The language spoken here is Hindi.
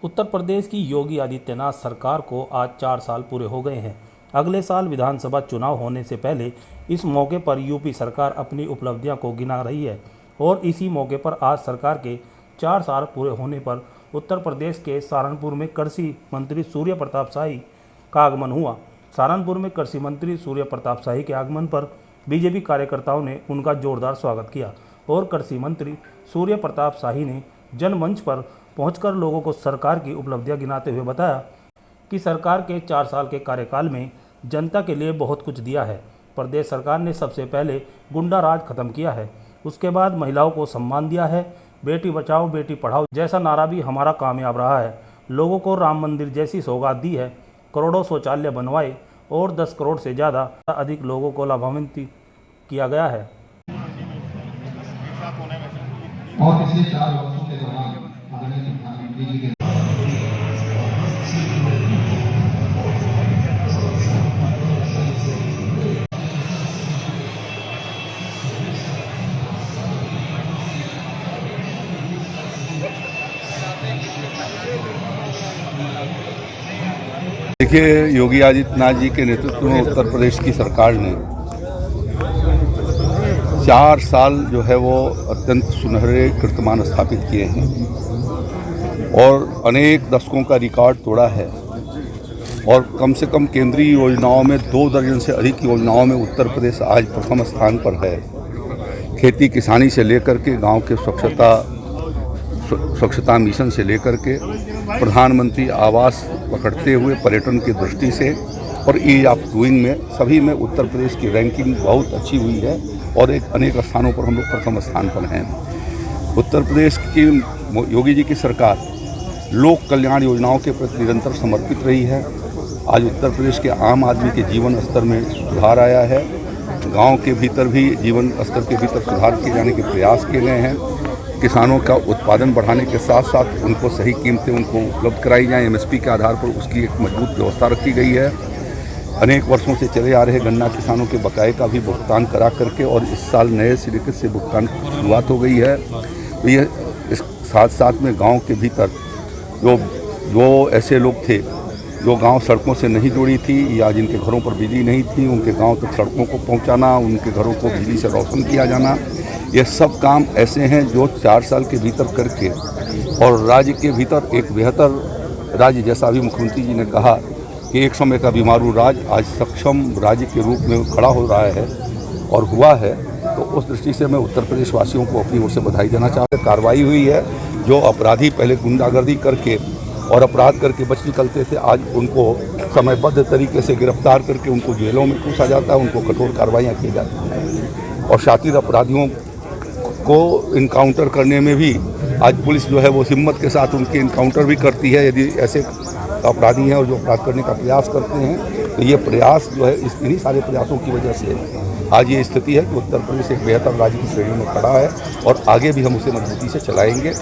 उत्तर प्रदेश की योगी आदित्यनाथ सरकार को आज 4 साल पूरे हो गए हैं। अगले साल विधानसभा चुनाव होने से पहले इस मौके पर यूपी सरकार अपनी उपलब्धियों को गिना रही है और इसी मौके पर आज सरकार के 4 साल पूरे होने पर उत्तर प्रदेश के सहारनपुर में कृषि मंत्री सूर्य प्रताप शाही का आगमन हुआ। सहारनपुर में कृषि मंत्री सूर्य प्रताप शाही के आगमन पर बीजेपी कार्यकर्ताओं ने उनका जोरदार स्वागत किया और कृषि मंत्री सूर्य प्रताप शाही ने जनमंच पर पहुंचकर लोगों को सरकार की उपलब्धियां गिनाते हुए बताया कि सरकार के 4 साल के कार्यकाल में जनता के लिए बहुत कुछ दिया है। प्रदेश सरकार ने सबसे पहले गुंडा राज खत्म किया है, उसके बाद महिलाओं को सम्मान दिया है, बेटी बचाओ बेटी पढ़ाओ जैसा नारा भी हमारा कामयाब रहा है। लोगों को राम मंदिर जैसी सौगात दी है, करोड़ों शौचालय बनवाए और 10 करोड़ से ज़्यादा अधिक लोगों को लाभान्वित किया गया है। और पिछले 4 वर्षों के दौरान आदरणीय प्रधानमंत्री जी के देखिए, योगी आदित्यनाथ जी के नेतृत्व में उत्तर प्रदेश की सरकार ने 4 साल जो है वो अत्यंत सुनहरे कीर्तिमान स्थापित किए हैं और अनेक दशकों का रिकॉर्ड तोड़ा है और कम से कम केंद्रीय योजनाओं में 2 दर्जन से अधिक योजनाओं में उत्तर प्रदेश आज प्रथम स्थान पर है। खेती किसानी से लेकर के गांव के स्वच्छता मिशन से लेकर के प्रधानमंत्री आवास पकड़ते हुए पर्यटन की दृष्टि से और ईज ऑफ डूइंग में सभी में उत्तर प्रदेश की रैंकिंग बहुत अच्छी हुई है और अनेक स्थानों पर हम लोग प्रथम स्थान पर हैं। उत्तर प्रदेश की योगी जी की सरकार लोक कल्याण योजनाओं के प्रति निरंतर समर्पित रही है। आज उत्तर प्रदेश के आम आदमी के जीवन स्तर में सुधार आया है। गांव के भीतर भी जीवन स्तर के भीतर सुधार किए जाने के प्रयास किए गए हैं। किसानों का उत्पादन बढ़ाने के साथ साथ उनको सही कीमतें उनको उपलब्ध कराई जाएँ, एमएसपी के आधार पर उसकी एक मजबूत व्यवस्था रखी गई है। अनेक वर्षों से चले आ रहे गन्ना किसानों के बकाये का भी भुगतान करा करके और इस साल नए सिरे से भुगतान की शुरुआत हो गई है। तो ये इस साथ साथ में गांव के भीतर जो ऐसे लोग थे जो गांव सड़कों से नहीं जुड़ी थी या जिनके घरों पर बिजली नहीं थी, उनके गांव तक सड़कों को पहुंचाना, उनके घरों को बिजली से रोशन किया जाना, ये सब काम ऐसे हैं जो 4 साल के भीतर करके और राज्य के भीतर एक बेहतर राज्य, जैसा अभी मुख्यमंत्री जी ने कहा कि एक समय का बीमारू राज्य आज सक्षम राज्य के रूप में खड़ा हो रहा है और हुआ है। तो उस दृष्टि से मैं उत्तर प्रदेश वासियों को अपनी ओर से बधाई देना चाहता हूँ। कार्रवाई हुई है, जो अपराधी पहले गुंडागर्दी करके और अपराध करके बच निकलते थे, आज उनको समयबद्ध तरीके से गिरफ्तार करके उनको जेलों में पूछा जाता है, उनको कठोर कार्रवाइयाँ की जाती हैं और शातिर अपराधियों को इनकाउंटर करने में भी आज पुलिस जो है वो हिम्मत के साथ उनके इनकाउंटर भी करती है यदि ऐसे अपराधी हैं और जो अपराध करने का प्रयास करते हैं। तो ये प्रयास जो है इन्हीं सारे प्रयासों की वजह से आज ये स्थिति है कि उत्तर प्रदेश एक बेहतर राज्य की श्रेणी में खड़ा है और आगे भी हम उसे मजबूती से चलाएंगे।